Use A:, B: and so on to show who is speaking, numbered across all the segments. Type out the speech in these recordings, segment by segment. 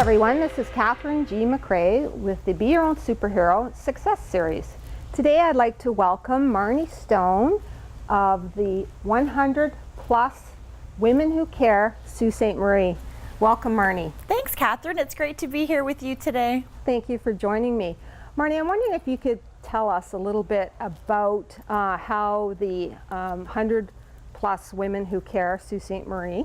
A: everyone, this is Katherine G. MacRae with the Be Your Own Superhero Success Series. Today I'd like to welcome Marnie Stone of the 100 Plus Women Who Care, Sault Ste. Marie. Welcome, Marnie.
B: Thanks, Katherine. It's great to be here with you today.
A: Thank you for joining me. Marnie, I'm wondering if you could tell us a little bit about how the 100 Plus Women Who Care, Sault Ste. Marie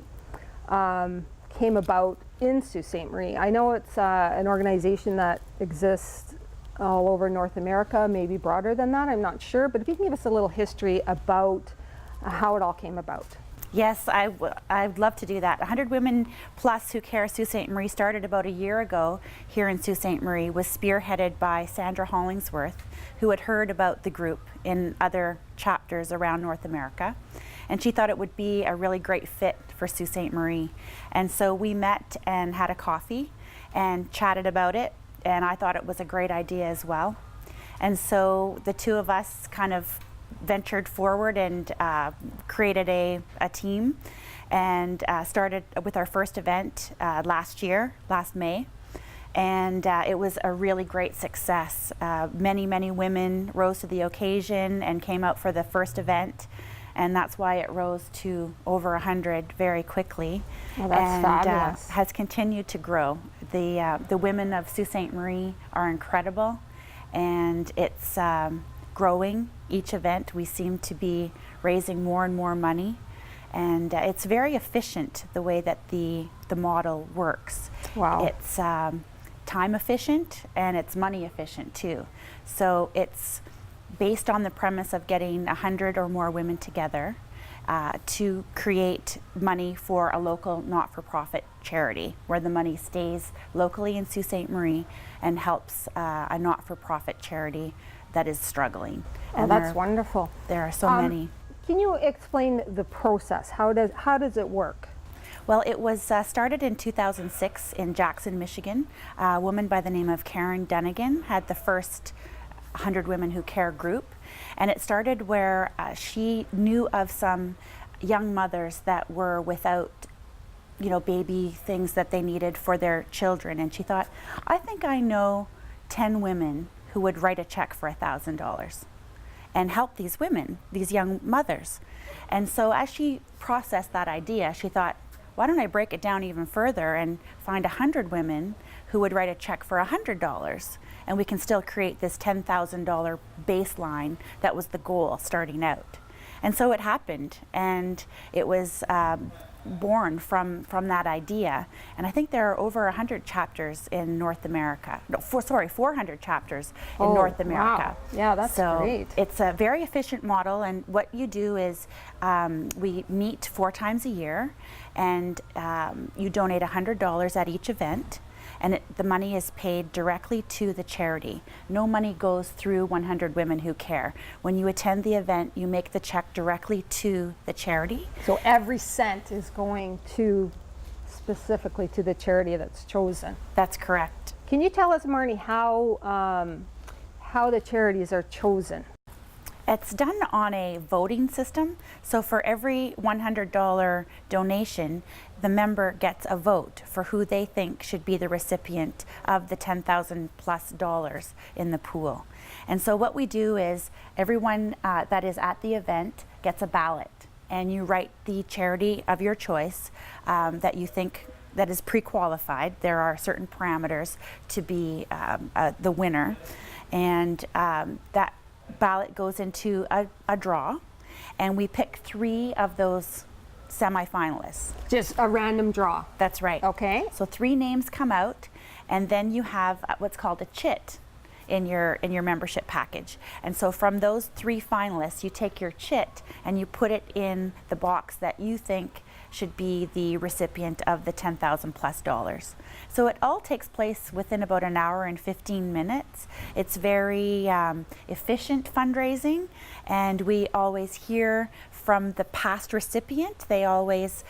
A: came about in Sault Ste. Marie. I know it's an organization that exists all over North America, maybe broader than that, I'm not sure, but if you can give us a little history about how it all came about.
B: Yes, I'd love to do that. 100 Women Plus Who Care Sault Ste. Marie started about a year ago here in Sault Ste. Marie, was spearheaded by Sandra Hollingsworth, who had heard about the group in other chapters around North America. And she thought it would be a really great fit for Sault Ste. Marie. And so we met and had a coffee and chatted about it, and I thought it was a great idea as well. And so the two of us kind of ventured forward and created a team and started with our first event last May. And it was a really great success. Many women rose to the occasion and came out for the first event. And that's why it rose to over 100 very quickly.
A: Well, that's fabulous.
B: Has continued to grow. The women of Sault Ste. Marie are incredible, and it's growing. Each event we seem to be raising more and more money, and it's very efficient the way that the model works.
A: Wow.
B: It's time efficient and it's money efficient too. So it's based on the premise of getting 100 or more women together to create money for a local not-for-profit charity, where the money stays locally in Sault Ste. Marie and helps a not-for-profit charity that is struggling.
A: Oh,
B: and
A: that's wonderful.
B: There are so many.
A: Can you explain the process? How does it work?
B: Well, it was started in 2006 in Jackson, Michigan. A woman by the name of Karen Dunnigan had the first 100 Women Who Care group, and it started where she knew of some young mothers that were without, baby things that they needed for their children, and she thought, I think I know 10 women who would write a check for $1,000 and help these women, these young mothers. And so as she processed that idea, she thought, why don't I break it down even further and find 100 women who would write a check for $100, and we can still create this $10,000 baseline that was the goal starting out. And so it happened, and it was born from that idea. And I think there are over 100 chapters in North America. 400 chapters in North America.
A: Wow. Yeah, that's great.
B: It's a very efficient model, and what you do is we meet 4 times a year, and you donate $100 at each event, and the money is paid directly to the charity. No money goes through 100 Women Who Care. When you attend the event, you make the check directly to the charity.
A: So every cent is going specifically to the charity that's chosen.
B: That's correct.
A: Can you tell us, Marnie, how the charities are chosen?
B: It's done on a voting system. So for every $100 donation, the member gets a vote for who they think should be the recipient of the $10,000 plus in the pool. And so what we do is everyone that is at the event gets a ballot, and you write the charity of your choice that you think that is pre-qualified. There are certain parameters to be the winner, and that ballot goes into a draw, and we pick 3 of those semi-finalists.
A: Just a random draw?
B: That's right.
A: Okay.
B: So 3 names come out, and then you have what's called a chit in your membership package. And so from those 3 finalists, you take your chit and you put it in the box that you think should be the recipient of the $10,000 plus. So it all takes place within about an hour and 15 minutes. It's very efficient fundraising, and we always hear from the past recipient. They always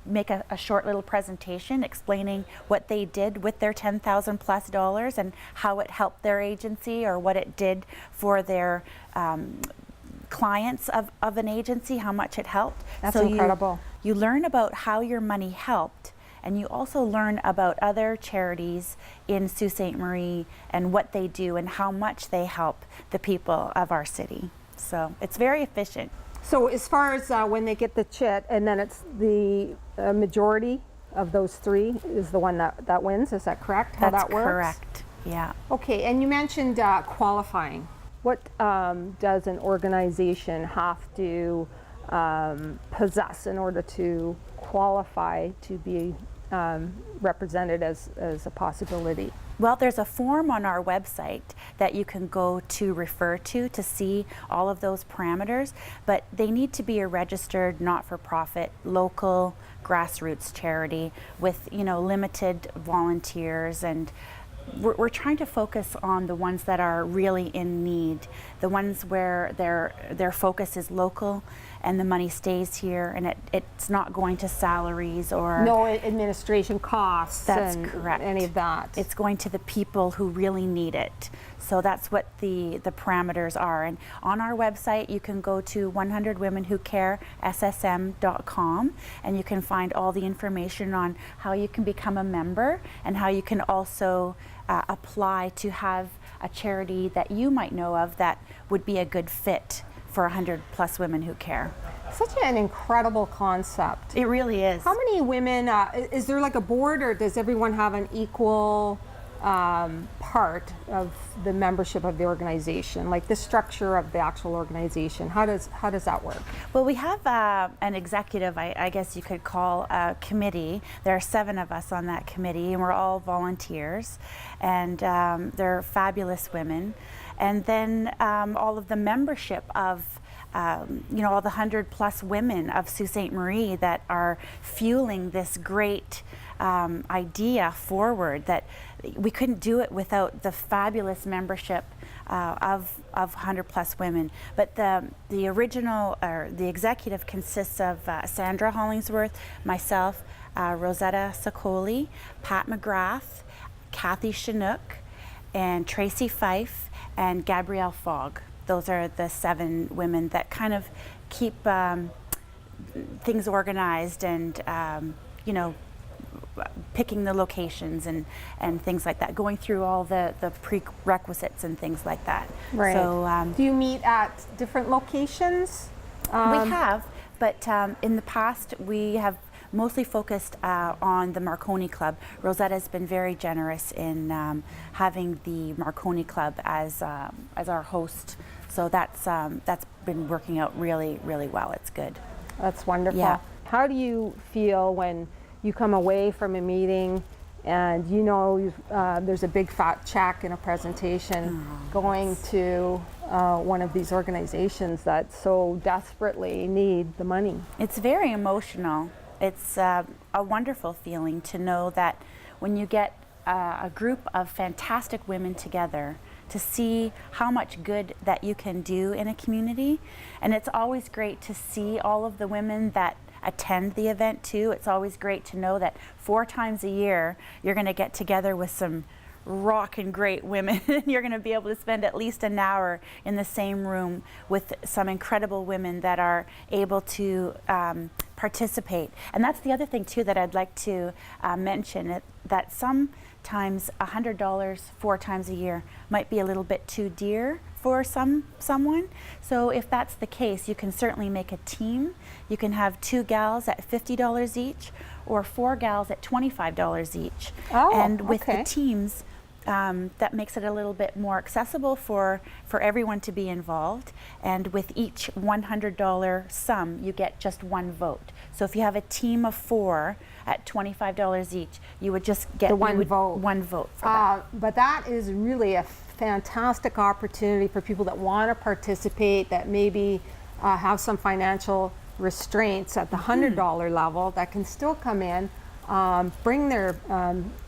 B: make a short little presentation explaining what they did with their $10,000 plus and how it helped their agency or what it did for their clients of an agency, how much it helped.
A: That's incredible.
B: You learn about how your money helped, and you also learn about other charities in Sault Ste. Marie and what they do and how much they help the people of our city. So it's very efficient.
A: So as far as when they get the chit, and then it's the majority of those 3 is the one that wins, is that correct? How
B: That's
A: that works?
B: correct, yeah.
A: Okay, and you mentioned qualifying. What does an organization have to possess in order to qualify to be represented as a possibility?
B: Well, there's a form on our website that you can go to refer to see all of those parameters, but they need to be a registered not-for-profit local grassroots charity with, you know, limited volunteers, and we're trying to focus on the ones that are really in need, the ones where their focus is local and the money stays here and it's not going to salaries or
A: no administration costs.
B: That's
A: and
B: correct.
A: Any of that.
B: It's going to the people who really need it. So that's what the parameters are. And on our website, you can go to 100womenwhocaressm.com and you can find all the information on how you can become a member and how you can also apply to have a charity that you might know of that would be a good fit for 100+ women who care.
A: Such an incredible concept.
B: It really is.
A: How many women, is there like a board, or does everyone have an equal part of the membership of the organization, like the structure of the actual organization? How does that work?
B: Well, we have an executive, I guess you could call a committee. There are 7 of us on that committee, and we're all volunteers, and they're fabulous women. And then all of the membership of you know, all the 100+ women of Sault Ste. Marie that are fueling this great idea forward, that we couldn't do it without the fabulous membership of 100+ women. But the original, or the executive, consists of Sandra Hollingsworth, myself, Rosetta Sokoli, Pat McGrath, Kathy Chinook, and Tracy Fife, and Gabrielle Fogg. Those are the 7 women that kind of keep things organized and, you know, picking the locations and things like that, going through all the prerequisites and things like that.
A: Right.
B: So,
A: do you meet at different locations?
B: we have, but in the past we have mostly focused on the Marconi Club. Rosetta's been very generous in having the Marconi Club as our host. So that's been working out really, really well. It's good.
A: That's wonderful.
B: Yeah.
A: How do you feel when you come away from a meeting and you know there's a big fat check in a presentation going to one of these organizations that so desperately need the money?
B: It's very emotional. It's a wonderful feeling to know that when you get a group of fantastic women together, to see how much good that you can do in a community. And it's always great to see all of the women that attend the event too. It's always great to know that 4 times a year you're going to get together with some rockin' great women. You're going to be able to spend at least an hour in the same room with some incredible women that are able to participate. And that's the other thing too that I'd like to mention, that sometimes $100 4 times a year might be a little bit too dear for someone. So if that's the case, you can certainly make a team. You can have 2 gals at $50 each, or 4 gals at $25 each.
A: Oh,
B: and with
A: okay.
B: the teams, that makes it a little bit more accessible for everyone to be involved. And with each $100 sum, you get just 1 vote. So if you have a team of 4 at $25 each, you would just get
A: the one vote.
B: 1 vote for that.
A: But that is really a fantastic opportunity for people that want to participate, that maybe have some financial restraints at the $100 level, that can still come in, bring their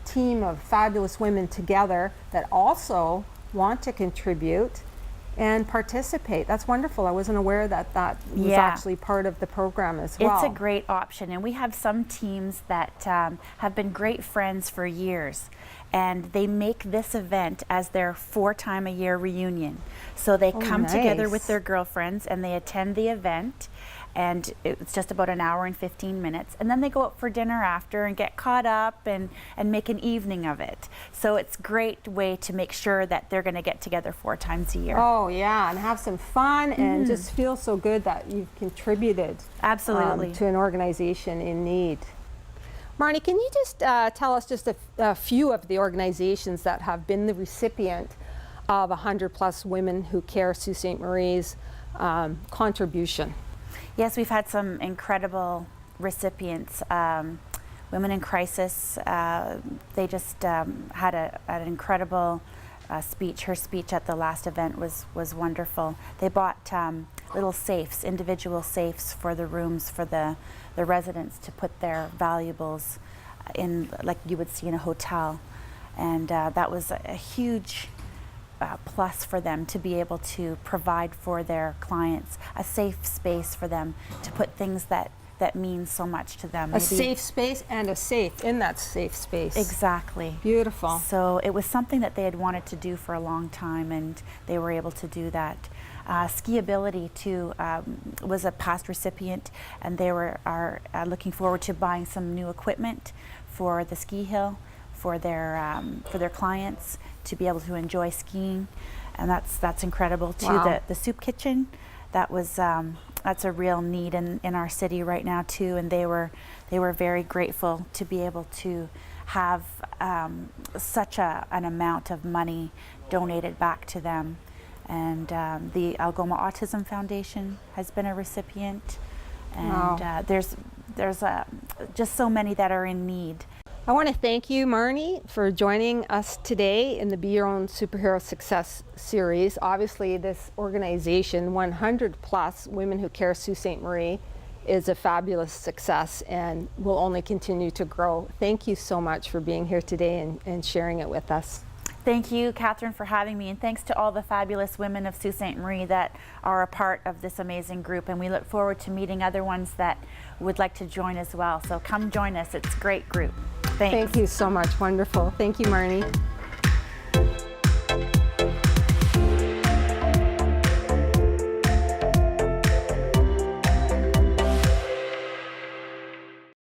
A: team of fabulous women together that also want to contribute and participate. That's wonderful. I wasn't aware that that was actually part of the program as well.
B: It's a great option, and we have some teams that have been great friends for years, and they make this event as their 4-time-a-year reunion. So they come together with
A: nice.
B: their girlfriends and they attend the event, and it's just about an hour and 15 minutes, and then they go out for dinner after and get caught up and make an evening of it. So it's a great way to make sure that they're going to get together 4 times a year.
A: Oh yeah, and have some fun and just feel so good that you've contributed
B: Absolutely.
A: to an organization in need. Marnie, can you just tell us just a few of the organizations that have been the recipient of 100+ Women Who Care Sault Ste. Marie's contribution?
B: Yes, we've had some incredible recipients. Women in Crisis, they just had an incredible speech. Her speech at the last event was wonderful. They bought little safes, individual safes for the rooms for the residents to put their valuables in, like you would see in a hotel. And that was a huge plus for them to be able to provide for their clients a safe space for them to put things that mean so much to them.
A: A safe space and a safe in that safe space.
B: Exactly.
A: Beautiful.
B: So it was something that they had wanted to do for a long time, and they were able to do that. Skiability too was a past recipient, and they are looking forward to buying some new equipment for the ski hill for their clients to be able to enjoy skiing, and that's incredible too.
A: Wow.
B: The soup kitchen, that's a real need in our city right now too, and they were very grateful to be able to have such an amount of money donated back to them. And the Algoma Autism Foundation has been a recipient, and
A: Wow.
B: there's just so many that are in need.
A: I want to thank you, Marnie, for joining us today in the Be Your Own Superhero Success series. Obviously, this organization, 100+ Women Who Care Sault Ste. Marie, is a fabulous success and will only continue to grow. Thank you so much for being here today and sharing it with us.
B: Thank you, Catherine, for having me, and thanks to all the fabulous women of Sault Ste. Marie that are a part of this amazing group, and we look forward to meeting other ones that would like to join as well. So come join us. It's a great group. Thanks.
A: Thank you so much. Wonderful. Thank you, Marnie.